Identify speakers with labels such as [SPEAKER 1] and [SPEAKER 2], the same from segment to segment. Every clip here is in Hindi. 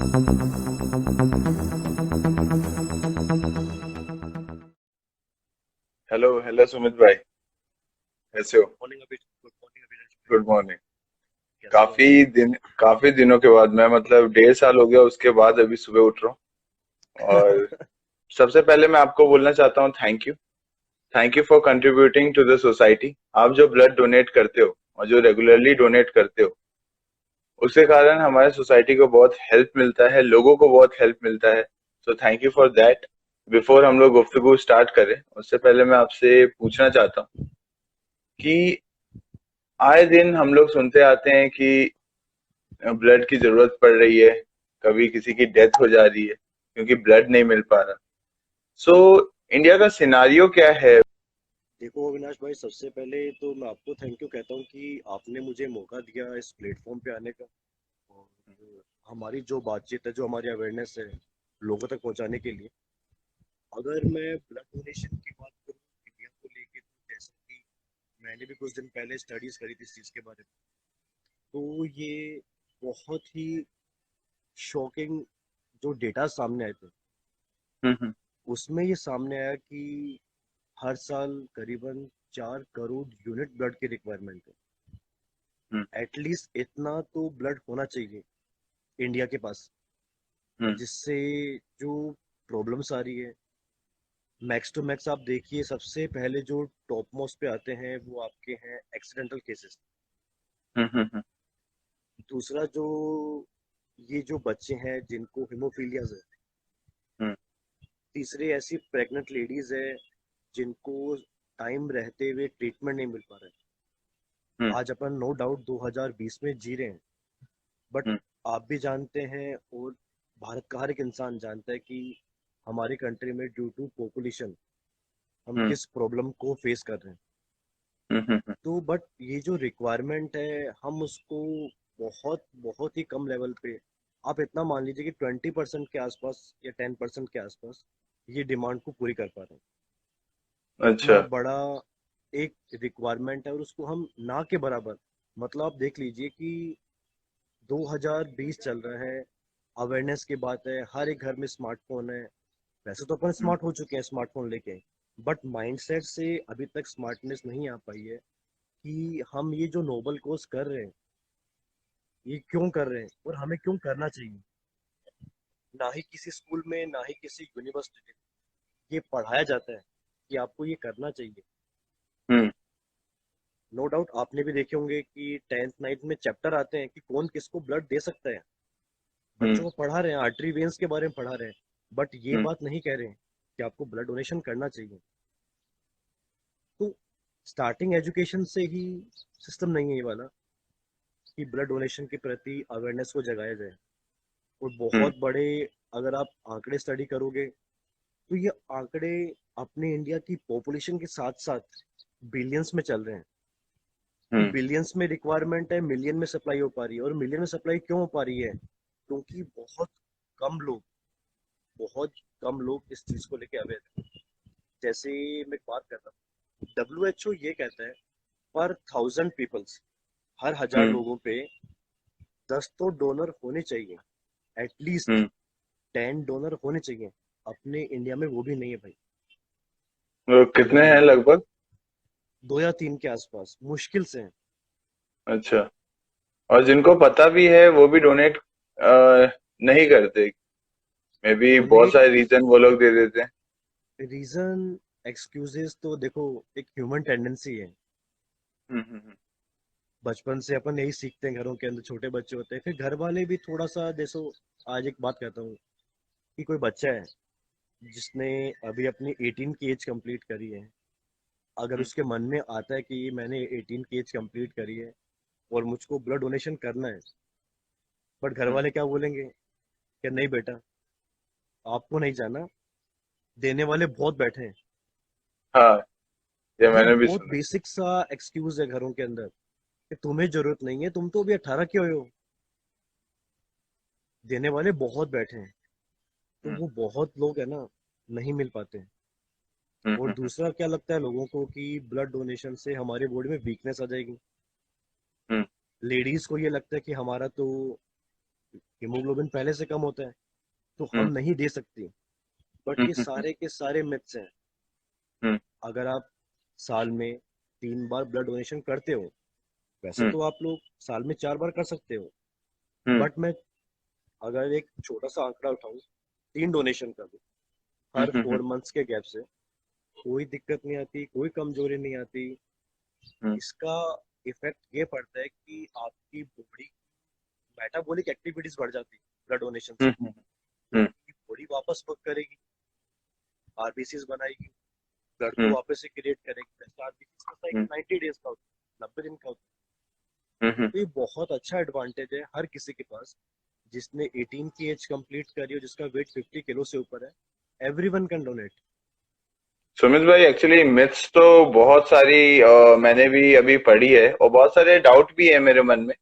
[SPEAKER 1] हेलो हेलो सुमित भाई, कैसे हो?
[SPEAKER 2] मॉर्निंग अभी गुड मॉर्निंग अभिलाष भाई।
[SPEAKER 1] Good morning.
[SPEAKER 2] कैसे हो?
[SPEAKER 1] काफी दिनों के बाद, मैं मतलब 1.5 साल हो गया उसके बाद अभी सुबह उठ रहा हूँ। और सबसे पहले मैं आपको बोलना चाहता हूँ thank you for contributing to the society. आप जो ब्लड डोनेट करते हो और जो रेगुलरली डोनेट करते हो, उसके कारण हमारे सोसाइटी को बहुत हेल्प मिलता है, लोगों को बहुत हेल्प मिलता है। So thank you for that. Before हम लोग गुफ्तगू स्टार्ट करें, उससे पहले मैं आपसे पूछना चाहता हूँ कि आए दिन हम लोग सुनते आते हैं कि ब्लड की जरूरत पड़ रही है, कभी किसी की डेथ हो जा रही है क्योंकि ब्लड नहीं मिल पा रहा। सो इंडिया का सिनारियो क्या है?
[SPEAKER 2] देखो अविनाश भाई, सबसे पहले तो मैं आपको थैंक यू कहता हूँ कि आपने मुझे मौका दिया इस प्लेटफॉर्म पे आने का। और हमारी जो बातचीत है, जो हमारी अवेयरनेस है लोगों तक पहुंचाने के लिए। अगर मैं ब्लड डोनेशन की बात करूँ इंडिया को लेके, तो जैसे कि मैंने भी कुछ दिन पहले स्टडीज करी थी इस चीज़ के बारे में। तो ये बहुत ही शॉकिंग जो डेटा सामने आए थे,
[SPEAKER 1] हम्म।
[SPEAKER 2] उसमें ये सामने आया कि हर साल करीबन 4 करोड़ यूनिट ब्लड की रिक्वायरमेंट है।
[SPEAKER 1] हम्म।
[SPEAKER 2] एटलीस्ट इतना तो ब्लड होना चाहिए इंडिया के पास,
[SPEAKER 1] हम्म।
[SPEAKER 2] जिससे जो प्रॉब्लम्स आ रही है, मैक्स टू मैक्स आप देखिए, सबसे पहले जो टॉप मोस्ट पे आते हैं वो आपके हैं एक्सीडेंटल केसेस।
[SPEAKER 1] हम्म। हम्म।
[SPEAKER 2] दूसरा, जो ये जो बच्चे हैं जिनको हिमोफीलियाज है।
[SPEAKER 1] हम्म।
[SPEAKER 2] तीसरी, ऐसी प्रेग्नेंट लेडीज है जिनको टाइम रहते हुए ट्रीटमेंट नहीं मिल पा रहा है।
[SPEAKER 1] हम्म।
[SPEAKER 2] आज अपन नो डाउट 2020 में जी रहे हैं, बट
[SPEAKER 1] हम्म।
[SPEAKER 2] आप भी जानते हैं और भारत का हर एक इंसान जानता है कि हमारी कंट्री में ड्यू टू पॉपुलेशन हम
[SPEAKER 1] हम्म।
[SPEAKER 2] किस प्रॉब्लम को फेस कर रहे हैं।
[SPEAKER 1] हम्म।
[SPEAKER 2] तो बट ये जो रिक्वायरमेंट है, हम उसको बहुत बहुत ही कम लेवल पे, आप इतना मान लीजिए कि 20% के आसपास या 10% के आसपास ये डिमांड को पूरी कर पा रहे हैं।
[SPEAKER 1] अच्छा।
[SPEAKER 2] इतना बड़ा एक रिक्वायरमेंट है और उसको हम ना के बराबर, मतलब आप देख लीजिए कि 2020 चल रहा है, अवेयरनेस की बात है, हर एक घर में स्मार्टफोन है। वैसे तो अपन
[SPEAKER 1] हम्म।
[SPEAKER 2] स्मार्ट हो चुके हैं स्मार्टफोन लेके, बट माइंडसेट से अभी तक स्मार्टनेस नहीं आ पाई है कि हम ये जो नोबल कोर्स कर रहे हैं, ये क्यों कर रहे हैं और हमें क्यों करना चाहिए। ना ही किसी स्कूल में, ना ही किसी यूनिवर्सिटी में ये पढ़ाया जाता है कि आपको ये करना चाहिए।
[SPEAKER 1] हम्म।
[SPEAKER 2] नो डाउट आपने भी देखे होंगे कि 10th 9th में चैप्टर आते हैं कि कौन किसको ब्लड दे सकता है।
[SPEAKER 1] हम्म।
[SPEAKER 2] बच्चों को पढ़ा रहे हैं, आर्टरी वेन्स के बारे में पढ़ा रहे हैं, बट ये
[SPEAKER 1] हम्म।
[SPEAKER 2] बात नहीं कह रहे हैं कि आपको ब्लड डोनेशन करना चाहिए। तो स्टार्टिंग एजुकेशन से ही सिस्टम नहीं है ये वाला कि ब्लड डोनेशन के प्रति अवेयरनेस को जगाया जाए। और
[SPEAKER 1] हम्म।
[SPEAKER 2] बहुत बड़े, अगर आप आंकड़े स्टडी करोगे, तो ये आंकड़े अपने इंडिया की पॉपुलेशन के साथ साथ बिलियंस में चल रहे हैं। कि
[SPEAKER 1] हम्म।
[SPEAKER 2] बिलियंस में रिक्वायरमेंट है, मिलियन में सप्लाई हो पा रही है। और मिलियन में सप्लाई क्यों हो पा रही है? क्योंकि कम लोग बहुत कम लोग इस चीज को लेके अवेयर हैं। जैसे मैं बात करता हूँ, WHO ये कहता है पर 1000 पीपल्स, हर 1000
[SPEAKER 1] हम्म।
[SPEAKER 2] लोगों पे 10 तो डोनर होने चाहिए। एटलीस्ट
[SPEAKER 1] हम्म।
[SPEAKER 2] 10 डोनर होने चाहिए। अपने इंडिया में वो भी नहीं है भाई।
[SPEAKER 1] तो कितने हैं लगभग?
[SPEAKER 2] 2 या 3 के आसपास मुश्किल से हैं।
[SPEAKER 1] अच्छा। और जिनको पता भी है वो भी डोनेट नहीं करते। मे बी बहुत
[SPEAKER 2] डोनेट
[SPEAKER 1] सारे रीजन वो लोग दे देते हैं।
[SPEAKER 2] रीजन, एक्सक्यूजेस तो देखो, एक ह्यूमन टेंडेंसी है।
[SPEAKER 1] हम्म। हम्म।
[SPEAKER 2] बचपन से अपन यही सीखते हैं, घरों के अंदर छोटे बच्चे होते हैं, फिर घर वाले भी थोड़ा सा जैसो। आज एक बात कहता हूँ कि कोई बच्चा है जिसने अभी अपनी 18 की एज कंप्लीट करी है। अगर
[SPEAKER 1] हम्म।
[SPEAKER 2] उसके मन में आता है कि मैंने 18 की एज कंप्लीट करी है और मुझको ब्लड डोनेशन करना है, बट घर
[SPEAKER 1] हम्म।
[SPEAKER 2] वाले क्या बोलेंगे कि नहीं बेटा, आपको नहीं जाना, देने वाले बहुत बैठे हैं।
[SPEAKER 1] हाँ, ये
[SPEAKER 2] ये
[SPEAKER 1] मैंने भी
[SPEAKER 2] बहुत
[SPEAKER 1] सुना।
[SPEAKER 2] बेसिक सा एक्सक्यूज है घरों के अंदर कि तुम्हें जरूरत नहीं है, तुम तो अभी 18 के हो, देने वाले बहुत बैठे हैं। तो
[SPEAKER 1] हम्म।
[SPEAKER 2] वो बहुत लोग है ना, नहीं मिल पाते हैं।
[SPEAKER 1] हम्म।
[SPEAKER 2] और
[SPEAKER 1] हम्म।
[SPEAKER 2] दूसरा क्या लगता है लोगों को कि ब्लड डोनेशन से हमारे बॉडी में वीकनेस आ जाएगी।
[SPEAKER 1] हम्म।
[SPEAKER 2] लेडीज को ये लगता है कि हमारा तो हीमोग्लोबिन पहले से कम होता है तो हम
[SPEAKER 1] हम्म
[SPEAKER 2] नहीं दे सकती। बट
[SPEAKER 1] हम्म
[SPEAKER 2] ये
[SPEAKER 1] हम्म
[SPEAKER 2] सारे के सारे मिथ्स हैं।
[SPEAKER 1] हम्म
[SPEAKER 2] अगर आप साल में 3 बार ब्लड डोनेशन करते हो, वैसे
[SPEAKER 1] हम्म
[SPEAKER 2] तो आप लोग साल में 4 बार कर सकते हो,
[SPEAKER 1] हम्म
[SPEAKER 2] बट मैं अगर एक छोटा सा आंकड़ा उठाऊं, 3 डोनेशन का भी
[SPEAKER 1] हम्म
[SPEAKER 2] हर
[SPEAKER 1] हम्म
[SPEAKER 2] 4 मंथ्स के गैप से, कोई दिक्कत नहीं आती, कोई कमजोरी नहीं आती।
[SPEAKER 1] हम्म
[SPEAKER 2] इसका इफेक्ट ये पड़ता है कि आपकी बॉडी मेटाबॉलिक एक्टिविटीज बढ़ जाती है ब्लड डोनेशन से।
[SPEAKER 1] हम्म
[SPEAKER 2] तो
[SPEAKER 1] हम्म
[SPEAKER 2] आपकी बॉडी वापस वर्क करेगी, आरबीसीज बनाएगी, ब्लड को
[SPEAKER 1] हम्म
[SPEAKER 2] वापस से क्रिएट करेगी। वैसे आरबीसीज का साइकिल
[SPEAKER 1] हम्म
[SPEAKER 2] 90 डेज का होता है, 90 दिन का होता
[SPEAKER 1] हम्म
[SPEAKER 2] है। तो ये बहुत अच्छा एडवांटेज है हर किसी के पास, जिसने 18 की एज कंप्लीट करी हो, जिसका वेट 50 किलो से ऊपर है। Everyone can donate.
[SPEAKER 1] सुमित भाई, एक्चुअली मिथ्स तो बहुत सारी मैंने भी अभी पढ़ी है, और बहुत सारे डाउट भी है मेरे मन में,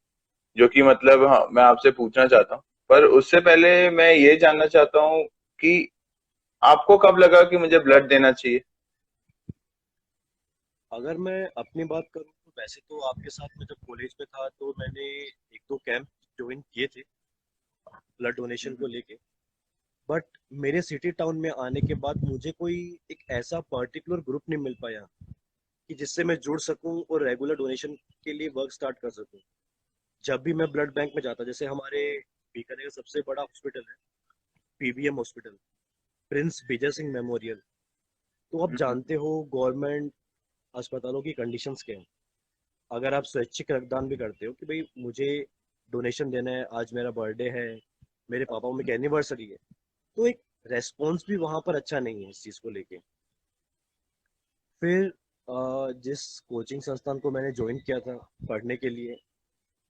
[SPEAKER 1] जो कि मतलब हाँ, मैं आपसे पूछना चाहता हूँ। पर उससे पहले मैं ये जानना चाहता हूँ कि आपको कब लगा कि मुझे ब्लड देना चाहिए?
[SPEAKER 2] अगर मैं अपनी बात करूँ तो वैसे तो आपके साथ में जब कॉलेज में था तो मैंने 1-2 कैंप ज्वाइन किए थे ब्लड डोनेशन को
[SPEAKER 1] हम्म
[SPEAKER 2] लेके। बट मेरे सिटी टाउन में आने के बाद मुझे कोई एक ऐसा पर्टिकुलर ग्रुप नहीं मिल पाया कि जिससे मैं जुड़ सकूं और रेगुलर डोनेशन के लिए वर्क स्टार्ट कर सकूं। जब भी मैं ब्लड बैंक में जाता, जैसे हमारे बीकानेर का सबसे बड़ा हॉस्पिटल है PBM hospital, Prince Vijay Singh memorial. तो आप
[SPEAKER 1] हम्म
[SPEAKER 2] जानते हो गवर्नमेंट अस्पतालों की कंडीशंस क्या है। अगर आप स्वैच्छिक रक्तदान भी करते हो कि भाई मुझे डोनेशन देना है, आज मेरा बर्थडे है, मेरे पापा मम्मी की एनिवर्सरी है, तो एक रेस्पॉन्स भी वहां पर अच्छा नहीं है इस चीज को लेके। फिर जिस कोचिंग संस्थान को मैंने ज्वाइन किया था पढ़ने के लिए,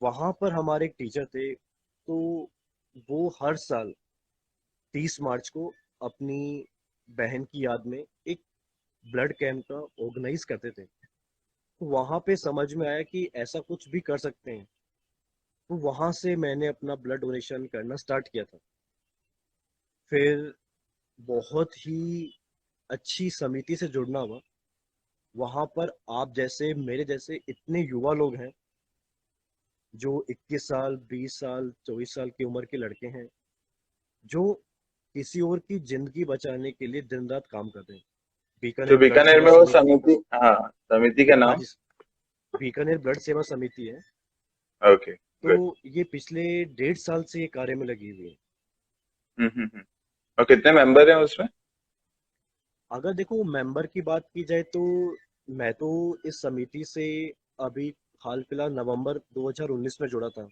[SPEAKER 2] वहां पर हमारे एक टीचर थे, तो वो हर साल 30 मार्च को अपनी बहन की याद में एक ब्लड कैंप का ऑर्गेनाइज करते थे। तो वहां पे समझ में आया कि ऐसा कुछ भी कर सकते हैं। तो वहां से मैंने अपना ब्लड डोनेशन करना स्टार्ट किया था। फिर बहुत ही अच्छी समिति से जुड़ना हुआ। वहां पर आप जैसे मेरे जैसे इतने युवा लोग हैं, जो 21 साल 20 साल 24 साल की उम्र के लड़के हैं, जो किसी और की जिंदगी बचाने के लिए दिन रात काम कर रहे हैं।
[SPEAKER 1] जो
[SPEAKER 2] बीकानेर ब्लड
[SPEAKER 1] बीकानेर
[SPEAKER 2] सेवा
[SPEAKER 1] में वो
[SPEAKER 2] समिति।
[SPEAKER 1] समिति, हाँ, समिति का
[SPEAKER 2] हाँ
[SPEAKER 1] नाम?
[SPEAKER 2] जी, बीकानेर ब्लड सेवा समिति है।
[SPEAKER 1] ओके,
[SPEAKER 2] तो
[SPEAKER 1] गुड।
[SPEAKER 2] ये पिछले 1.5 साल से ये कार्य में लगी हुई है।
[SPEAKER 1] हम्म। और कितने मेंबर हैं उसमें?
[SPEAKER 2] अगर देखो मेंबर की बात की जाए तो मैं तो इस समिति से अभी हाल फिलहाल नवंबर 2019 में जुड़ा था।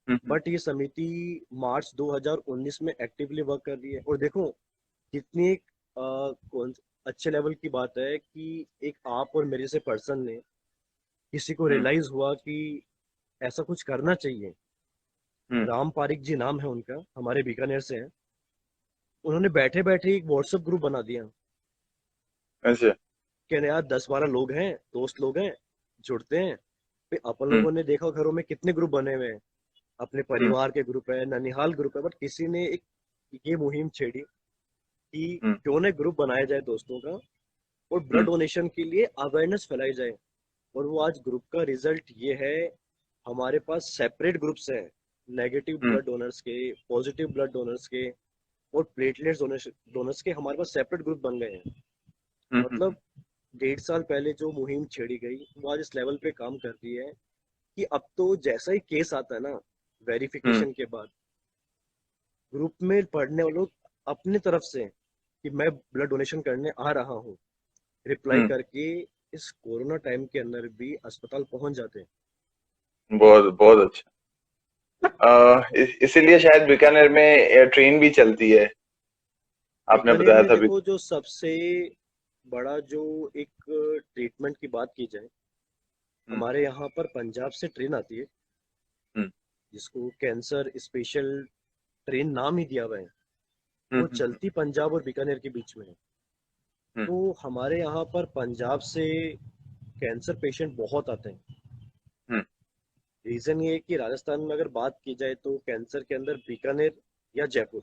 [SPEAKER 1] हम्म
[SPEAKER 2] बट ये समिति मार्च 2019 में एक्टिवली वर्क कर रही है। और देखो कितनी एक कौन अच्छे लेवल की बात है कि एक आप और मेरे से पर्सन ने किसी को
[SPEAKER 1] हम्म
[SPEAKER 2] रियलाइज हुआ कि ऐसा कुछ करना चाहिए।
[SPEAKER 1] हम्म
[SPEAKER 2] राम पारिक जी नाम है उनका, हमारे बीकानेर से हैं। उन्होंने बैठे बैठे एक व्हाट्सएप ग्रुप बना दिया
[SPEAKER 1] अच्छा।
[SPEAKER 2] कि यार 10-12 लोग हैं, दोस्त लोग हैं, जुड़ते हैं। फिर अपन
[SPEAKER 1] हम्म
[SPEAKER 2] लोगों ने देखा घरों में कितने ग्रुप बने हुए हैं, अपने
[SPEAKER 1] हम्म
[SPEAKER 2] परिवार के ग्रुप है, ननिहाल ग्रुप है, बट किसी ने एक ये मुहिम छेड़ी कि
[SPEAKER 1] हम्म
[SPEAKER 2] क्यों ना ग्रुप बनाया जाए दोस्तों का और ब्लड
[SPEAKER 1] हम्म
[SPEAKER 2] डोनेशन के लिए अवेयरनेस फैलाई जाए। और वो आज ग्रुप का रिजल्ट ये है, हमारे पास सेपरेट ग्रुप्स हैं, नेगेटिव
[SPEAKER 1] हम्म
[SPEAKER 2] ब्लड डोनर्स के, पॉजिटिव ब्लड डोनर्स के और प्लेटलेट्स डोनर्स के हमारे पास सेपरेट ग्रुप बन गए हैं।
[SPEAKER 1] हम्म।
[SPEAKER 2] मतलब 1.5 साल पहले जो मुहिम छेड़ी गई वो आज इस लेवल पे काम कर रही है कि अब तो जैसा ही केस आता है ना,
[SPEAKER 1] हम्म
[SPEAKER 2] वेरिफिकेशन के बाद ग्रुप में पढ़ने वाले लोग अपनी तरफ से कि मैं ब्लड डोनेशन करने आ रहा हूँ, रिप्लाई
[SPEAKER 1] हम्म।
[SPEAKER 2] करके इस कोरोना टाइम के अंदर भी अस्पताल पहुंच जाते हैं।
[SPEAKER 1] बहुत बहुत अच्छा। इसीलिए शायद बीकानेर में ट्रेन भी चलती है, आपने
[SPEAKER 2] बीकानेर
[SPEAKER 1] बताया
[SPEAKER 2] में
[SPEAKER 1] था भी।
[SPEAKER 2] देखो जो सबसे बड़ा जो एक ट्रीटमेंट की बात की जाए,
[SPEAKER 1] हम्म
[SPEAKER 2] हमारे यहाँ पर पंजाब से ट्रेन आती है,
[SPEAKER 1] हम्म
[SPEAKER 2] जिसको कैंसर स्पेशल ट्रेन नाम ही दिया हुआ है। वो
[SPEAKER 1] हम्म
[SPEAKER 2] चलती पंजाब और बीकानेर के बीच में है।
[SPEAKER 1] हम्म
[SPEAKER 2] तो हमारे यहाँ पर पंजाब से कैंसर पेशेंट बहुत आते हैं।
[SPEAKER 1] हम्म
[SPEAKER 2] रीजन ये है कि राजस्थान में अगर बात की जाए तो कैंसर के अंदर बीकानेर या जयपुर,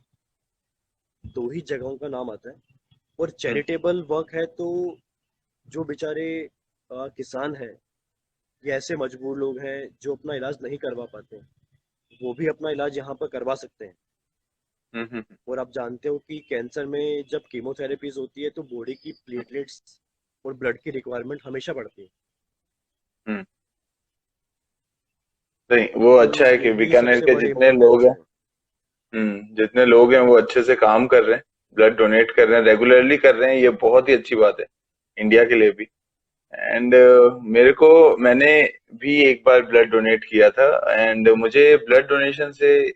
[SPEAKER 2] दो ही जगहों का नाम आता है। और
[SPEAKER 1] हम्म
[SPEAKER 2] चैरिटेबल वर्क है तो जो बेचारे किसान हैं या ऐसे मजबूर लोग हैं जो अपना इलाज नहीं करवा पाते, वो भी अपना इलाज यहाँ पर करवा सकते हैं।
[SPEAKER 1] हम्म।
[SPEAKER 2] और आप जानते हो कि कैंसर में जब कीमोथेरेपीज होती है तो बॉडी की प्लेटलेट्स और ब्लड की रिक्वायरमेंट हमेशा बढ़ती है।
[SPEAKER 1] हम्म। नहीं, वो
[SPEAKER 2] तो
[SPEAKER 1] अच्छा है कि
[SPEAKER 2] वो भी
[SPEAKER 1] बीकानेर
[SPEAKER 2] सबसे
[SPEAKER 1] के
[SPEAKER 2] बड़ी
[SPEAKER 1] जितने लोग
[SPEAKER 2] इम्पोर्टेंस
[SPEAKER 1] हैं,
[SPEAKER 2] है।
[SPEAKER 1] जितने लोग हैं वो अच्छे से काम कर रहे हैं, ब्लड डोनेट कर रहे हैं, रेगुलरली कर रहे हैं, ये बहुत ही अच्छी बात है इंडिया के लिए भी। एंड मेरे को मैंने भी एक बार ब्लड डोनेट किया था, एंड मुझे ब्लड डोनेशन से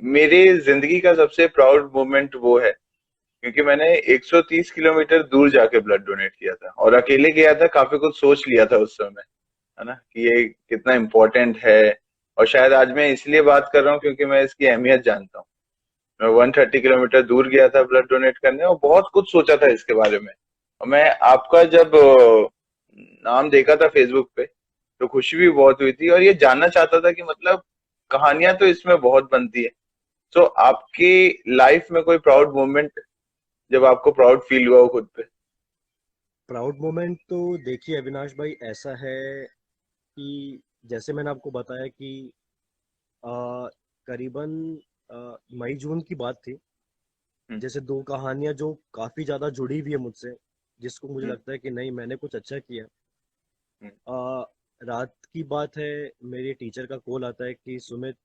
[SPEAKER 1] मेरी जिंदगी का सबसे प्राउड मोमेंट वो है, क्योंकि मैंने 130 किलोमीटर दूर जाके ब्लड डोनेट किया था और अकेले गया था, काफी कुछ सोच लिया था उस समय, है ना, कि ये कितना इम्पोर्टेंट है। और शायद आज मैं इसलिए बात कर रहा हूँ क्योंकि मैं इसकी अहमियत जानता हूँ। मैं 130 किलोमीटर दूर गया था ब्लड डोनेट करने और बहुत कुछ सोचा था इसके बारे में। और मैं आपका जब नाम देखा था फेसबुक पे, तो खुशी भी बहुत हुई थी और ये जानना चाहता था कि मतलब कहानियां तो इसमें बहुत बनती है। तो आपकी लाइफ में कोई प्राउड मोमेंट जब आपको प्राउड फील हुआ हो खुद पे?
[SPEAKER 2] प्राउड मोमेंट तो देखिए अविनाश भाई, ऐसा है कि जैसे मैंने आपको बताया कि आ, करीबन मई जून की बात थी।
[SPEAKER 1] हम्म।
[SPEAKER 2] जैसे दो कहानियां जो काफी ज्यादा जुड़ी हुई है मुझसे, जिसको मुझे
[SPEAKER 1] हम्म।
[SPEAKER 2] लगता है कि नहीं मैंने कुछ अच्छा किया।
[SPEAKER 1] हम्म।
[SPEAKER 2] आ, रात की बात है, मेरे टीचर का कॉल आता है कि सुमित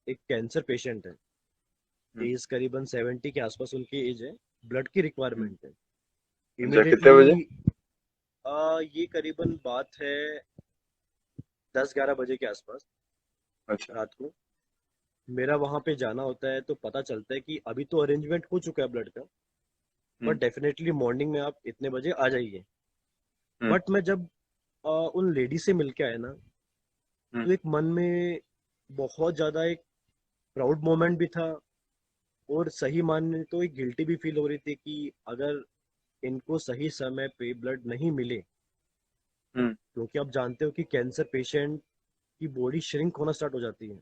[SPEAKER 2] एक कैंसर पेशेंट है,
[SPEAKER 1] हम्म।
[SPEAKER 2] एज करीबन 70 के आसपास उनकी एज है, ब्लड की
[SPEAKER 1] हम्म।
[SPEAKER 2] रिक्वायरमेंट है
[SPEAKER 1] अच्छा, कितने
[SPEAKER 2] इमिडिएटली।
[SPEAKER 1] बजे?
[SPEAKER 2] ये करीबन बात है 10-11 बजे के आसपास
[SPEAKER 1] अच्छा।
[SPEAKER 2] रात को। मेरा वहां पे जाना होता है तो पता चलता है कि अभी तो अरेंजमेंट हो चुका है ब्लड का,
[SPEAKER 1] हम्म।
[SPEAKER 2] बट डेफिनेटली मॉर्निंग में आप इतने बजे आ जाइए।
[SPEAKER 1] हम्म।
[SPEAKER 2] बट मैं जब उन लेडी से मिलके आया ना,
[SPEAKER 1] हम्म।
[SPEAKER 2] तो एक मन में बहुत ज्यादा एक प्राउड मोमेंट भी था, और सही मानने तो एक गिल्टी भी फील हो रही थी कि अगर इनको सही समय पे ब्लड नहीं मिले,
[SPEAKER 1] हम्म।
[SPEAKER 2] क्योंकि आप जानते हो कि कैंसर पेशेंट की बॉडी श्रिंक होना स्टार्ट हो जाती है,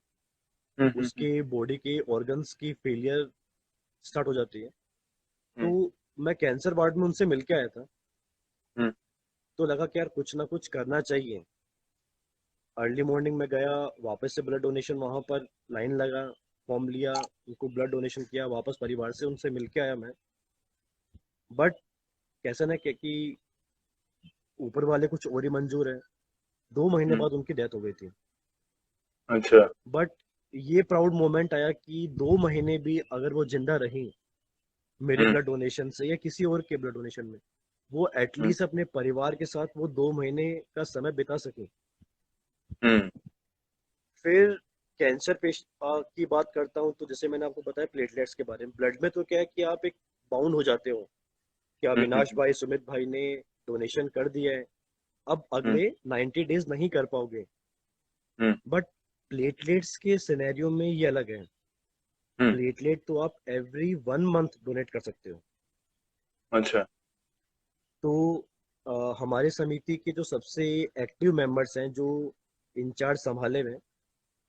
[SPEAKER 1] हम्म। हम्म।
[SPEAKER 2] उसके बॉडी के ऑर्गन्स की फेलियर स्टार्ट हो जाती है। तो
[SPEAKER 1] हम्म।
[SPEAKER 2] मैं कैंसर वार्ड में उनसे मिलके आया था,
[SPEAKER 1] हम्म।
[SPEAKER 2] तो लगा कि यार कुछ ना कुछ करना चाहिए। अर्ली मॉर्निंग में गया, वापस से ब्लड डोनेशन वहां पर लाइन लगा, फॉर्म लिया, उनको ब्लड डोनेशन किया, वापस परिवार से उनसे मिलके आया मैं। बट कैसा ना कि ऊपर वाले कुछ और ही मंजूर है, 2 महीने
[SPEAKER 1] हम्म।
[SPEAKER 2] बाद उनकी डेथ हो गई थी।
[SPEAKER 1] अच्छा।
[SPEAKER 2] बट ये प्राउड मोमेंट आया कि 2 महीने भी अगर वो जिंदा रही मेरे
[SPEAKER 1] हम्म।
[SPEAKER 2] ब्लड डोनेशन से या किसी और के ब्लड डोनेशन में, वो
[SPEAKER 1] हम्म।
[SPEAKER 2] एटलीस्ट अपने परिवार के साथ वो 2 महीने का समय बिता सके।
[SPEAKER 1] हम्म।
[SPEAKER 2] फिर कैंसर पेश की बात करता हूँ, तो जैसे मैंने आपको बताया प्लेटलेट्स के बारे में, ब्लड में तो क्या है कि आप एक बाउंड हो जाते हो कि अविनाश
[SPEAKER 1] हम्म।
[SPEAKER 2] भाई, सुमित भाई ने डोनेशन कर दिया है, अब
[SPEAKER 1] हम्म।
[SPEAKER 2] अगले 90 डेज नहीं कर पाओगे।
[SPEAKER 1] हम्म।
[SPEAKER 2] बट प्लेटलेट्स के सिनेरियो में ये अलग है।
[SPEAKER 1] हम्म।
[SPEAKER 2] प्लेटलेट तो आप एवरी 1 मंथ डोनेट कर सकते हो।
[SPEAKER 1] अच्छा।
[SPEAKER 2] तो हमारे समिति के जो सबसे एक्टिव मेंबर्स हैं, जो इंचार्ज संभाले हुए हैं,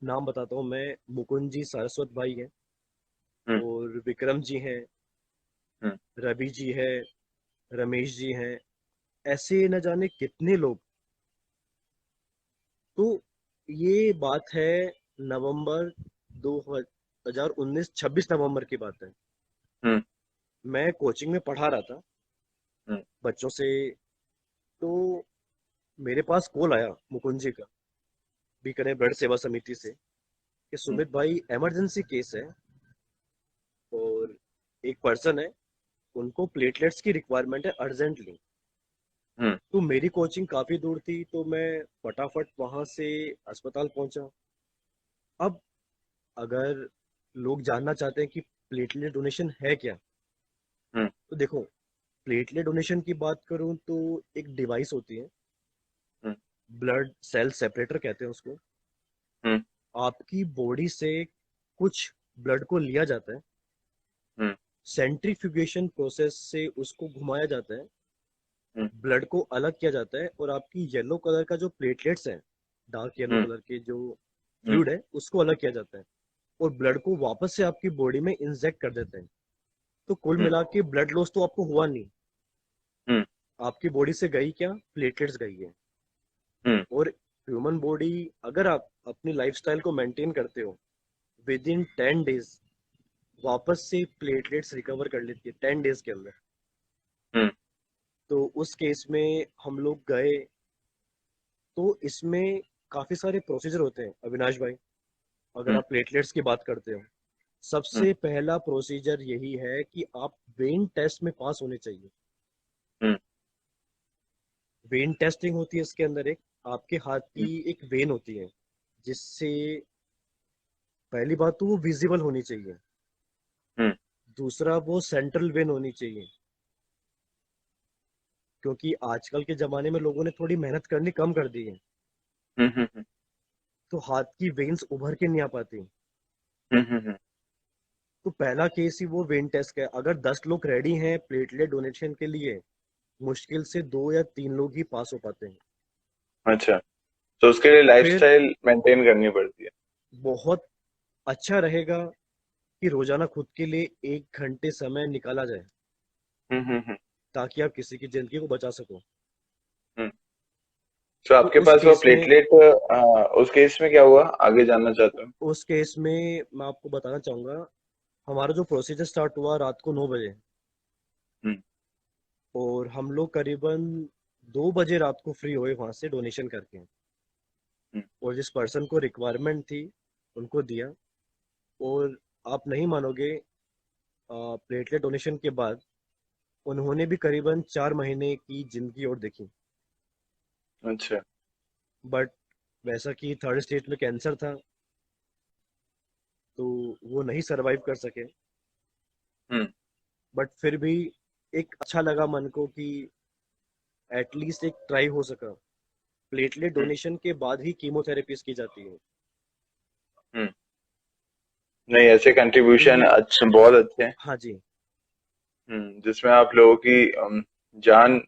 [SPEAKER 2] नाम बताता हूँ मैं, मुकुंद जी सारस्वत भाई हैं,
[SPEAKER 1] हम्म।
[SPEAKER 2] और विक्रम जी हैं,
[SPEAKER 1] हम्म।
[SPEAKER 2] रवि जी है, रमेश जी हैं, ऐसे न जाने कितने लोग। तो ये बात है नवंबर 2019, 26 नवंबर की बात है।
[SPEAKER 1] हम्म।
[SPEAKER 2] मैं कोचिंग में पढ़ा रहा था
[SPEAKER 1] हम्म।
[SPEAKER 2] बच्चों से, तो मेरे पास कॉल आया मुकुंद जी का, बीकानेर ब्लड सेवा समिति से, कि
[SPEAKER 1] हम्म।
[SPEAKER 2] सुमित भाई इमरजेंसी केस है और एक पर्सन है, उनको प्लेटलेट्स की रिक्वायरमेंट है अर्जेंटली।
[SPEAKER 1] हम्म।
[SPEAKER 2] तो मेरी कोचिंग काफी दूर थी, तो मैं फटाफट वहां से अस्पताल पहुंचा। अब अगर लोग जानना चाहते हैं कि प्लेटलेट डोनेशन है क्या,
[SPEAKER 1] हम्म।
[SPEAKER 2] तो देखो, प्लेटलेट डोनेशन की बात करूं तो एक डिवाइस होती है,
[SPEAKER 1] हम्म।
[SPEAKER 2] ब्लड सेल सेपरेटर कहते हैं उसको।
[SPEAKER 1] हम्म।
[SPEAKER 2] आपकी बॉडी से कुछ ब्लड को लिया जाता है,
[SPEAKER 1] हम्म।
[SPEAKER 2] सेंट्रीफ्यूगेशन प्रोसेस से उसको घुमाया जाता है,
[SPEAKER 1] हम्म।
[SPEAKER 2] ब्लड को अलग किया जाता है, और आपकी येलो कलर का जो प्लेटलेट्स हैं, डार्क येलो
[SPEAKER 1] हम्म।
[SPEAKER 2] कलर के जो
[SPEAKER 1] हम्म।
[SPEAKER 2] फ्लूइड है, उसको अलग किया जाता है, और ब्लड को वापस से आपकी बॉडी में इंजेक्ट कर देते हैं। तो कुल
[SPEAKER 1] हम्म।
[SPEAKER 2] मिला के ब्लड लॉस तो आपको हुआ नहीं,
[SPEAKER 1] हम्म।
[SPEAKER 2] आपकी बॉडी से गई क्या, प्लेटलेट्स गई है।
[SPEAKER 1] हम्म।
[SPEAKER 2] और ह्यूमन बॉडी, अगर आप अपनी लाइफस्टाइल को मेंटेन करते हो, विद इन 10 डेज वापस से प्लेटलेट्स रिकवर कर लेती है 10 डेज के अंदर।
[SPEAKER 1] हम्म।
[SPEAKER 2] तो उस केस में हम लोग गए। तो इसमें काफी सारे प्रोसीजर होते हैं अविनाश भाई, अगर
[SPEAKER 1] हम्म।
[SPEAKER 2] आप प्लेटलेट्स की बात करते हो।
[SPEAKER 1] हम्म।
[SPEAKER 2] सबसे पहला प्रोसीजर यही है कि आप वेन टेस्ट में पास होने चाहिए।
[SPEAKER 1] हम्म।
[SPEAKER 2] वेन टेस्टिंग होती है इसके अंदर, एक आपके हाथ
[SPEAKER 1] हम्म।
[SPEAKER 2] की एक वेन होती है जिससे पहली बात तो वो विजिबल होनी चाहिए।
[SPEAKER 1] हम्म।
[SPEAKER 2] दूसरा वो सेंट्रल वेन होनी चाहिए, क्योंकि आजकल के ज़माने में लोगों ने थोड़ी मेहनत करनी कम कर दी है,
[SPEAKER 1] हम्म। हम्म।
[SPEAKER 2] तो हाथ की वेन्स उभर के नहीं आ पाती।
[SPEAKER 1] हम्म। हम्म।
[SPEAKER 2] तो पहला केस ही वो वेन टेस्ट का है। अगर 10 लोग रेडी हैं प्लेटलेट डोनेशन के लिए, मुश्किल से 2 या 3 लोग ही पास हो पाते हैं।
[SPEAKER 1] अच्छा, तो उसके लिए
[SPEAKER 2] फिर
[SPEAKER 1] लाइफस्टाइल मेंटेन करनी पड़ती है।
[SPEAKER 2] बहुत अच्छा रहेगा कि रोजाना खुद के लिए 1 घंटे समय निकाला जाए,
[SPEAKER 1] हम्म। हम्म।
[SPEAKER 2] ताकि आप किसी की जिंदगी को बचा सको।
[SPEAKER 1] हम्म। तो
[SPEAKER 2] तो
[SPEAKER 1] आपके
[SPEAKER 2] उस
[SPEAKER 1] पास वो
[SPEAKER 2] केस में
[SPEAKER 1] प्लेटलेट, उस केस में क्या हुआ, आगे जानना चाहता हूँ।
[SPEAKER 2] उस केस में मैं आपको बताना चाहूंगा, हमारा जो प्रोसीजर स्टार्ट हुआ रात को 9 बजे,
[SPEAKER 1] हम्म।
[SPEAKER 2] और हम लोग करीबन 2 बजे रात को फ्री हुए वहां से डोनेशन करके।
[SPEAKER 1] हम्म।
[SPEAKER 2] और जिस पर्सन को रिक्वायरमेंट थी उनको दिया। और आप नहीं मानोगे, प्लेटलेट डोनेशन के बाद उन्होंने भी करीबन 4 महीने की जिंदगी और देखी।
[SPEAKER 1] अच्छा।
[SPEAKER 2] बट वैसा कि थर्ड स्टेज में कैंसर था, तो वो नहीं सरवाइव कर सके।
[SPEAKER 1] हम्म।
[SPEAKER 2] बट फिर भी एक अच्छा लगा मन को कि एटलीस्ट एक ट्राई हो सका। प्लेटलेट
[SPEAKER 1] हम्म।
[SPEAKER 2] डोनेशन के बाद ही कीमोथेरेपीज की जाती है।
[SPEAKER 1] हम्म। नहीं, ऐसे
[SPEAKER 2] तो
[SPEAKER 1] कंट्रीब्यूशन
[SPEAKER 2] ये,
[SPEAKER 1] अच्छे, बहुत अच्छे हैं।
[SPEAKER 2] हाँ जी,
[SPEAKER 1] जिसमें आप लोगों की जान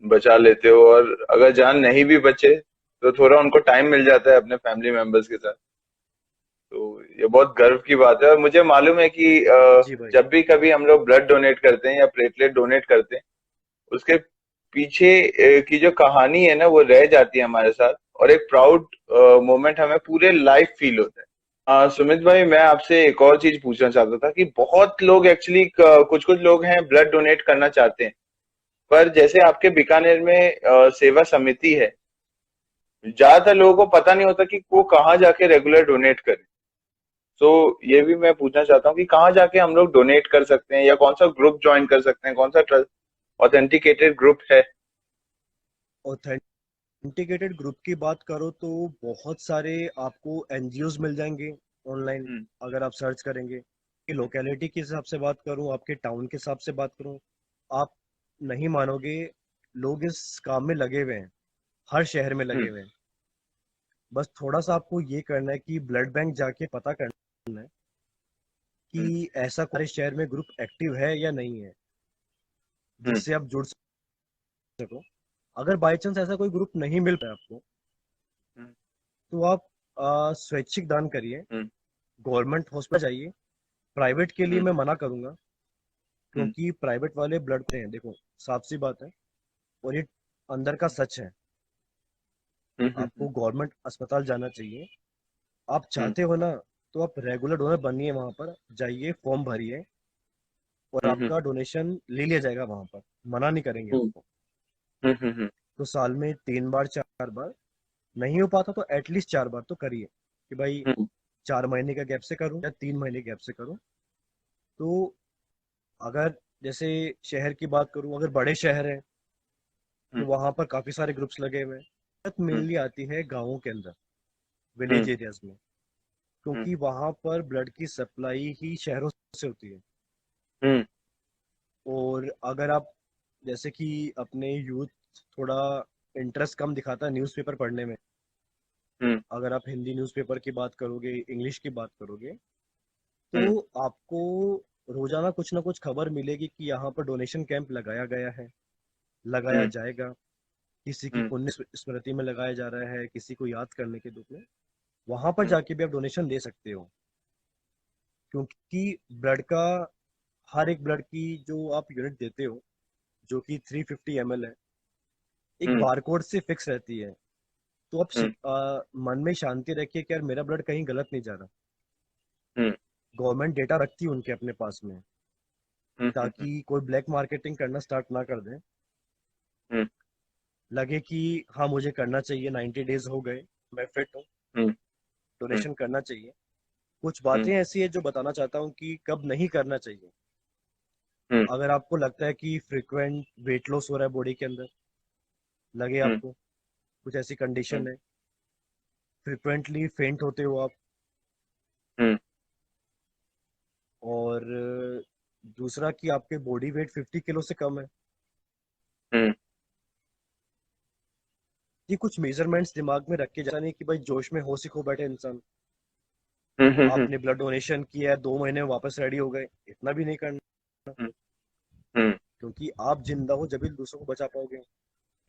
[SPEAKER 1] बचा लेते हो, और अगर जान नहीं भी बचे तो थोड़ा उनको टाइम मिल जाता है अपने फैमिली मेंबर्स के साथ। तो ये बहुत गर्व की बात है। और मुझे मालूम है कि
[SPEAKER 2] जी भाई,
[SPEAKER 1] जब भी कभी हम लोग ब्लड डोनेट करते हैं या प्लेटलेट डोनेट करते हैं, उसके पीछे की जो कहानी है ना, वो रह जाती है हमारे साथ, और एक प्राउड मोमेंट हमें पूरे लाइफ फील होता है। सुमित भाई, मैं आपसे एक और चीज पूछना चाहता था कि बहुत लोग एक्चुअली, कुछ कुछ लोग हैं ब्लड डोनेट करना चाहते हैं, पर जैसे आपके बीकानेर में सेवा समिति है, ज्यादातर लोगों को पता नहीं होता कि वो कहाँ जाके रेगुलर डोनेट करें। तो ये भी मैं पूछना चाहता हूँ कि कहाँ जाके हम लोग डोनेट कर सकते हैं, या कौन सा ग्रुप ज्वाइन कर सकते हैं, कौन सा ट्रस्ट ऑथेंटिकेटेड ग्रुप है।
[SPEAKER 2] ऑथेंटिकेटेड ग्रुप की बात करो तो बहुत सारे आपको एनजीओज मिल जाएंगे ऑनलाइन,
[SPEAKER 1] हम्म।
[SPEAKER 2] अगर आप सर्च करेंगे। कि
[SPEAKER 1] हम्म।
[SPEAKER 2] लोकेलिटी के हिसाब से बात करूं, आपके टाउन के हिसाब से बात करूं, आप नहीं मानोगे, लोग इस काम में लगे हुए हैं, हर शहर में लगे
[SPEAKER 1] हम्म।
[SPEAKER 2] हुए हैं। बस थोड़ा सा आपको ये करना है कि ब्लड बैंक जाके पता करना है
[SPEAKER 1] हम्म।
[SPEAKER 2] कि ऐसा कोई शहर में ग्रुप एक्टिव है या नहीं है,
[SPEAKER 1] हम्म।
[SPEAKER 2] जिससे आप जुड़ सको। अगर बाई चांस ऐसा कोई ग्रुप नहीं मिल पाया आपको,
[SPEAKER 1] हम्म।
[SPEAKER 2] तो आप स्वैच्छिक दान करिए,
[SPEAKER 1] हम्म।
[SPEAKER 2] गवर्नमेंट हॉस्पिटल जाइए। प्राइवेट के लिए
[SPEAKER 1] हम्म।
[SPEAKER 2] मैं मना करूंगा,
[SPEAKER 1] हम्म।
[SPEAKER 2] क्योंकि प्राइवेट वाले ब्लड हैं, देखो साफ सी बात है, और ये अंदर का सच है।
[SPEAKER 1] हम्म।
[SPEAKER 2] आपको गवर्नमेंट अस्पताल जाना चाहिए। आप
[SPEAKER 1] हम्म।
[SPEAKER 2] चाहते हो ना, तो आप रेगुलर डोनर बनिए, वहां पर जाइए, फॉर्म भरिए, और
[SPEAKER 1] हम्म।
[SPEAKER 2] आपका डोनेशन ले लिया जाएगा वहां पर। मना नहीं करेंगे
[SPEAKER 1] हम्म।
[SPEAKER 2] आपको।
[SPEAKER 1] हम्म। हम्म।
[SPEAKER 2] तो साल में 3 बार 4 बार, नहीं हो पाता तो एटलीस्ट 4 बार तो करिए। कि भाई
[SPEAKER 1] हम्म।
[SPEAKER 2] 4 महीने का गैप से करूं या 3 महीने गैप से करूं। तो अगर जैसे शहर की बात करूं, अगर बड़े शहर हैं तो
[SPEAKER 1] हम्म।
[SPEAKER 2] वहां पर काफी सारे ग्रुप्स लगे हुए हैं। दिक्कत
[SPEAKER 1] हम्म।
[SPEAKER 2] मेनली आती है गाँवों के अंदर,
[SPEAKER 1] हम्म।
[SPEAKER 2] विलेज एरियाज में,
[SPEAKER 1] हम्म।
[SPEAKER 2] क्योंकि वहां पर ब्लड की सप्लाई ही शहरों से होती है।
[SPEAKER 1] हम्म।
[SPEAKER 2] और अगर आप, जैसे कि अपने यूथ थोड़ा इंटरेस्ट कम दिखाता है न्यूज़पेपर पढ़ने में,
[SPEAKER 1] हम्म।
[SPEAKER 2] अगर आप हिंदी न्यूज़पेपर की बात करोगे, इंग्लिश की बात करोगे, तो
[SPEAKER 1] हम्म।
[SPEAKER 2] आपको रोजाना कुछ ना कुछ खबर मिलेगी कि यहाँ पर डोनेशन कैंप लगाया गया है, लगाया
[SPEAKER 1] हम्म।
[SPEAKER 2] जाएगा। किसी की
[SPEAKER 1] हम्म।
[SPEAKER 2] पुण्य स्मृति में लगाया जा रहा है, किसी को याद करने के रूप में। वहां पर
[SPEAKER 1] हम्म।
[SPEAKER 2] जाके भी आप डोनेशन दे सकते हो, क्योंकि ब्लड का, हर एक ब्लड की जो आप यूनिट देते हो, जो कि 350 ml है, एक
[SPEAKER 1] हम्म।
[SPEAKER 2] बारकोड से फिक्स रहती है। तो आप
[SPEAKER 1] हम्म।
[SPEAKER 2] मन में शांति रखिए कि यार मेरा ब्लड कहीं गलत नहीं जा रहा।
[SPEAKER 1] हम्म
[SPEAKER 2] गवर्नमेंट डेटा रखती है उनके अपने पास में,
[SPEAKER 1] हम्म हम्म
[SPEAKER 2] ताकि कोई ब्लैक मार्केटिंग करना स्टार्ट ना कर दे।
[SPEAKER 1] हम्म
[SPEAKER 2] लगे कि हाँ मुझे करना चाहिए, 90 डेज हो गए, मैं फिट हूँ,
[SPEAKER 1] हम्म हम्म
[SPEAKER 2] डोनेशन करना चाहिए। कुछ
[SPEAKER 1] हम्म
[SPEAKER 2] बातें ऐसी है जो बताना चाहता हूँ कि कब नहीं करना चाहिए।
[SPEAKER 1] हम्म
[SPEAKER 2] अगर आपको लगता है कि फ्रिक्वेंट वेट लॉस हो रहा है बॉडी के अंदर, लगे
[SPEAKER 1] हम्म
[SPEAKER 2] आपको कुछ ऐसी
[SPEAKER 1] हम्म
[SPEAKER 2] कंडीशन है, फ्रिक्वेंटली फेंट होते हो आप,
[SPEAKER 1] हम्म
[SPEAKER 2] और दूसरा कि आपके बॉडी वेट 50 किलो से कम है,
[SPEAKER 1] हम्म
[SPEAKER 2] ये कुछ मेजरमेंट्स दिमाग में रख के, जैसा नहीं कि भाई जोश में हो सिखो बैठे इंसान,
[SPEAKER 1] हम्म हम्म
[SPEAKER 2] आपने ब्लड डोनेशन किया है 2 महीने में वापस रेडी हो गए, इतना भी नहीं करना।
[SPEAKER 1] हम्म
[SPEAKER 2] क्योंकि आप जिंदा हो जब भी दूसरों को बचा पाओगे।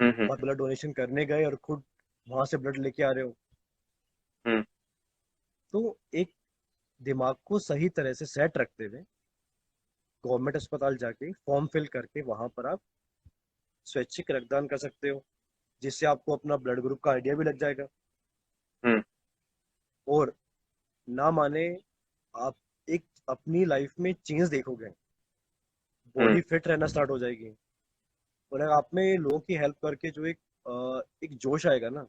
[SPEAKER 1] हम्म
[SPEAKER 2] आप ब्लड डोनेशन करने गए और खुद वहां से ब्लड लेके आ रहे हो,
[SPEAKER 1] हम्म
[SPEAKER 2] तो एक दिमाग को सही तरह से सेट रखते हुए गवर्नमेंट अस्पताल जाके फॉर्म फिल करके वहां पर आप स्वैच्छिक रक्तदान कर सकते हो, जिससे आपको अपना ब्लड ग्रुप का आइडिया भी लग जाएगा।
[SPEAKER 1] हम्म
[SPEAKER 2] और ना माने, आप एक अपनी लाइफ में चेंज देखोगे,
[SPEAKER 1] हम्म
[SPEAKER 2] बॉडी फिट रहना स्टार्ट हो जाएगी। और अगर आप में लोगों की हेल्प करके जो एक जोश आएगा ना,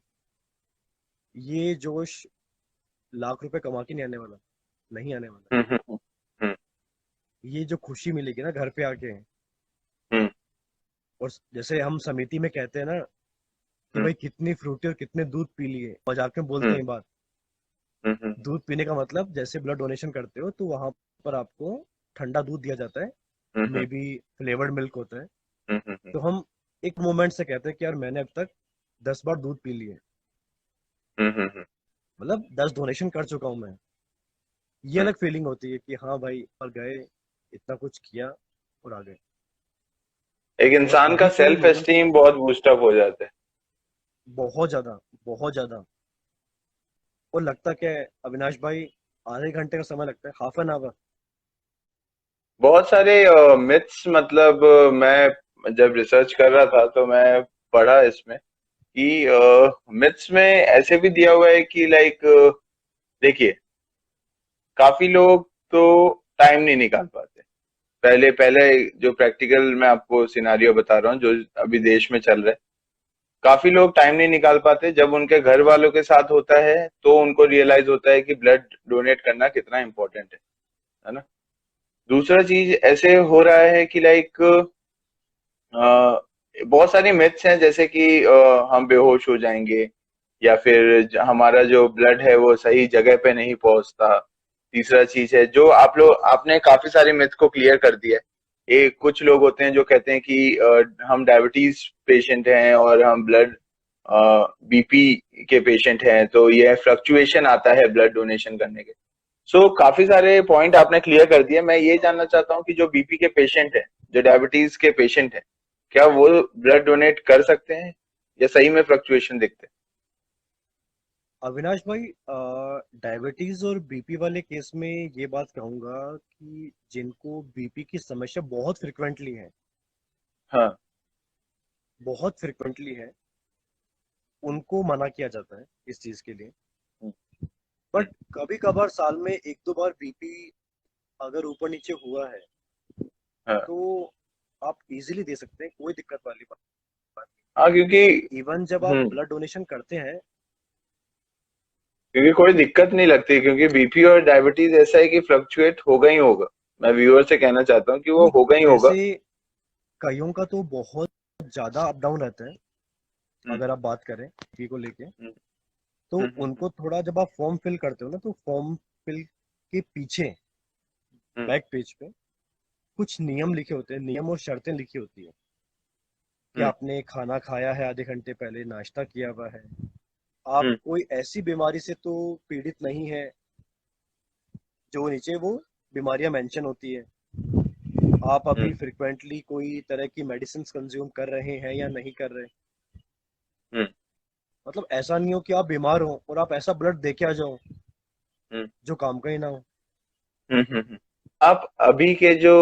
[SPEAKER 2] ये जोश लाख रुपए कमा के नहीं आने वाला, नहीं आने वाला।
[SPEAKER 1] हम्म हम्म हम्म
[SPEAKER 2] ये जो खुशी मिलेगी ना घर पे आके,
[SPEAKER 1] हम्म
[SPEAKER 2] और जैसे हम समिति में कहते हैं ना कि
[SPEAKER 1] हम्म
[SPEAKER 2] भाई कितनी फ्रूटी और कितने दूध पी लिए, मजाक में बोलते
[SPEAKER 1] हम्म
[SPEAKER 2] हैं ये बात।
[SPEAKER 1] हम्म
[SPEAKER 2] दूध पीने का मतलब, जैसे ब्लड डोनेशन करते हो तो वहां पर आपको ठंडा दूध दिया जाता है, मे
[SPEAKER 1] हम्म
[SPEAKER 2] बी फ्लेवर्ड मिल्क होता है।
[SPEAKER 1] हम्म
[SPEAKER 2] तो हम एक मोमेंट से कहते हैं कि यार मैंने अब तक 10 बार दूध पी लिए,
[SPEAKER 1] हम्म
[SPEAKER 2] मतलब 10 डोनेशन कर चुका हूँ मैं। ये
[SPEAKER 1] हम्म
[SPEAKER 2] अलग फीलिंग होती है कि हाँ भाई पर गए, इतना कुछ किया और आ गए।
[SPEAKER 1] एक
[SPEAKER 2] और
[SPEAKER 1] इंसान का
[SPEAKER 2] अभी तो
[SPEAKER 1] सेल्फ
[SPEAKER 2] लोगों
[SPEAKER 1] एस्टीम बहुत बूस्ट अप हो जाता है।
[SPEAKER 2] बहुत ज्यादा, बहुत ज्यादा। और लगता क्या है अविनाश भाई, आधे घंटे का समय लगता है, हाफ एन आवर।
[SPEAKER 1] बहुत सारे मिथ्स, मतलब मैं जब रिसर्च कर रहा था तो मैं पढ़ा इसमें कि मिथ्स में ऐसे भी दिया हुआ है कि लाइक, देखिए, काफी लोग तो टाइम नहीं निकाल पाते। पहले पहले जो प्रैक्टिकल मैं आपको सिनारियो बता रहा हूँ जो अभी देश में चल रहा है, काफी लोग टाइम नहीं निकाल पाते। जब उनके घर वालों के साथ होता है तो उनको रियलाइज होता है कि ब्लड डोनेट करना कितना इम्पोर्टेंट है ना। दूसरा चीज ऐसे हो रहा है कि लाइक, बहुत सारी मिथ्स हैं, जैसे कि हम बेहोश हो जाएंगे, या फिर हमारा जो ब्लड है वो सही जगह पे नहीं पहुंचता। तीसरा चीज है जो आपने काफी सारे मिथ को क्लियर कर दिया है। एक कुछ लोग होते हैं जो कहते हैं कि हम डायबिटीज पेशेंट हैं और हम ब्लड बीपी के पेशेंट हैं, तो ये फ्लक्चुएशन आता है ब्लड डोनेशन करने के। सो काफी सारे पॉइंट आपने क्लियर कर दिए। मैं ये जानना चाहता हूँ कि जो बीपी के पेशेंट हैं, जो डायबिटीज के पेशेंट हैं, क्या वो ब्लड डोनेट कर सकते हैं या सही में फ्लक्चुएशन दिखते
[SPEAKER 2] अविनाश भाई, डायबिटीज और बीपी वाले केस में ये बात कहूंगा कि जिनको बीपी की समस्या बहुत फ्रिक्वेंटली है,
[SPEAKER 1] हैं? हाँ।
[SPEAKER 2] बहुत फ्रिक्वेंटली है, उनको मना किया जाता है इस चीज के लिए।
[SPEAKER 1] हम्म, हम्म,
[SPEAKER 2] बट कभी कभार साल में 1-2 बार बीपी अगर ऊपर नीचे हुआ है,
[SPEAKER 1] हाँ
[SPEAKER 2] तो आप इजीली दे सकते हैं, कोई दिक्कत वाली बात
[SPEAKER 1] हाँ, क्योंकि
[SPEAKER 2] नहीं। इवन जब आप ब्लड डोनेशन करते हैं,
[SPEAKER 1] क्योंकि कोई दिक्कत नहीं लगती, क्योंकि बीपी और डायबिटीज ऐसा है कि फ्लक्चुएट होगा ही होगा। मैं व्यूअर से कहना चाहता हूँ कि वो
[SPEAKER 2] नहीं,
[SPEAKER 1] होगा ही होगा।
[SPEAKER 2] जैसे कईयों का तो बहुत ज्यादा अप डाउन रहता है,
[SPEAKER 1] हम्म
[SPEAKER 2] अगर आप बात करें बीपी को लेके,
[SPEAKER 1] हम्म
[SPEAKER 2] तो
[SPEAKER 1] हम्म हम्म
[SPEAKER 2] उनको थोड़ा, जब आप फॉर्म फिल करते हो ना, तो फॉर्म फिल के पीछे
[SPEAKER 1] हम्म
[SPEAKER 2] बैक पेज पे कुछ नियम लिखे होते हैं, नियम और शर्तें लिखी होती है कि
[SPEAKER 1] हम्म
[SPEAKER 2] आपने खाना खाया है आधे घंटे पहले, नाश्ता किया हुआ है, आप
[SPEAKER 1] हम्म
[SPEAKER 2] कोई ऐसी बीमारी से तो पीड़ित नहीं है, जो नीचे वो बीमारियां मेंशन होती है, आप अभी
[SPEAKER 1] हम्म
[SPEAKER 2] फ्रिक्वेंटली कोई तरह की मेडिसिन कंज्यूम कर रहे हैं या नहीं कर रहे।
[SPEAKER 1] हम्म
[SPEAKER 2] मतलब ऐसा नहीं हो कि आप बीमार हो और आप ऐसा ब्लड दे के आ जाओ
[SPEAKER 1] हम्म
[SPEAKER 2] जो काम का ही ना हो।
[SPEAKER 1] हम्म। आप अभी के जो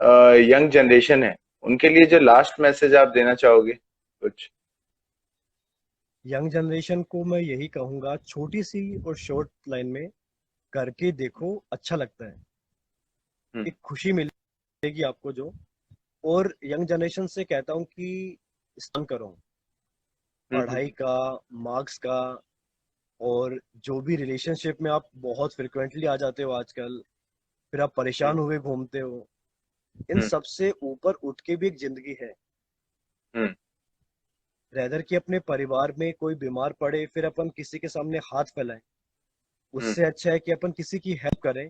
[SPEAKER 1] यंग जनरेशन है, उनके लिए जो लास्ट मैसेज आप देना चाहोगे कुछ?
[SPEAKER 2] यंग जनरेशन को मैं यही कहूंगा, छोटी सी और शॉर्ट लाइन में, करके देखो, अच्छा लगता है,
[SPEAKER 1] हम्म,
[SPEAKER 2] एक खुशी मिलेगी आपको जो। और यंग जनरेशन से कहता हूँ कि स्टन करो,
[SPEAKER 1] हम्म,
[SPEAKER 2] पढ़ाई का, मार्क्स का, और जो भी रिलेशनशिप में आप बहुत फ्रिक्वेंटली आ जाते हो आजकल, फिर आप
[SPEAKER 1] हम्म,
[SPEAKER 2] परेशान हुए घूमते हो, इन
[SPEAKER 1] हम्म,
[SPEAKER 2] सब से ऊपर उठ के भी एक जिंदगी है।
[SPEAKER 1] हम्म,
[SPEAKER 2] रेदर कि अपने परिवार में कोई बीमार पड़े फिर अपन किसी के सामने हाथ फैलाएं,
[SPEAKER 1] हम्म,
[SPEAKER 2] उससे अच्छा है कि अपन किसी की हेल्प करें,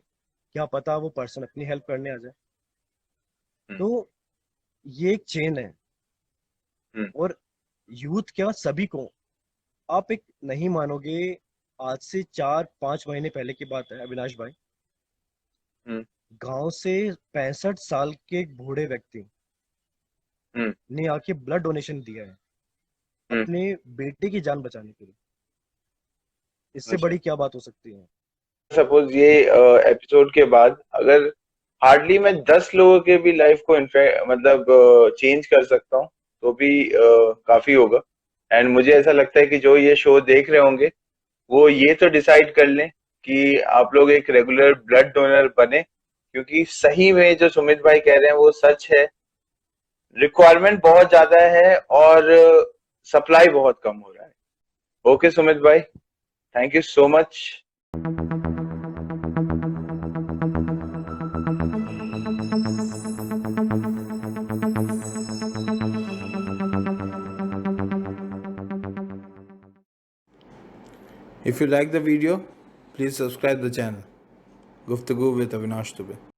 [SPEAKER 2] क्या पता वो पर्सन अपनी हेल्प करने आ जाए।
[SPEAKER 1] हम्म,
[SPEAKER 2] तो ये एक चेन है।
[SPEAKER 1] हम्म,
[SPEAKER 2] और यूथ क्या, सभी को, आप एक नहीं मानोगे, आज से 4-5 महीने पहले की बात है अविनाश भाई,
[SPEAKER 1] हम्म,
[SPEAKER 2] गांव से 65 साल के एक बूढ़े व्यक्ति
[SPEAKER 1] हम्म,
[SPEAKER 2] ने आके ब्लड डोनेशन दिया है
[SPEAKER 1] हम्म,
[SPEAKER 2] अपने बेटे की जान बचाने के लिए। इससे
[SPEAKER 1] अच्छा।
[SPEAKER 2] बड़ी क्या बात हो सकती है।
[SPEAKER 1] सपोज ये एपिसोड के बाद अगर हार्डली मैं 10 लोगों के भी लाइफ को इनफैक्ट मतलब चेंज कर सकता हूँ तो भी काफी होगा। एंड मुझे ऐसा लगता है कि जो ये शो देख रहे होंगे वो ये तो डिसाइड कर लें कि आप लोग एक रेगुलर ब्लड डोनर बने, क्योंकि सही में जो सुमित भाई कह रहे हैं वो सच है। रिक्वायरमेंट बहुत ज्यादा है और सप्लाई बहुत कम हो रहा है। ओके सुमित भाई, thank you so much.
[SPEAKER 3] If you like the video, please subscribe the channel. Guftagoo with Avinash Dubey.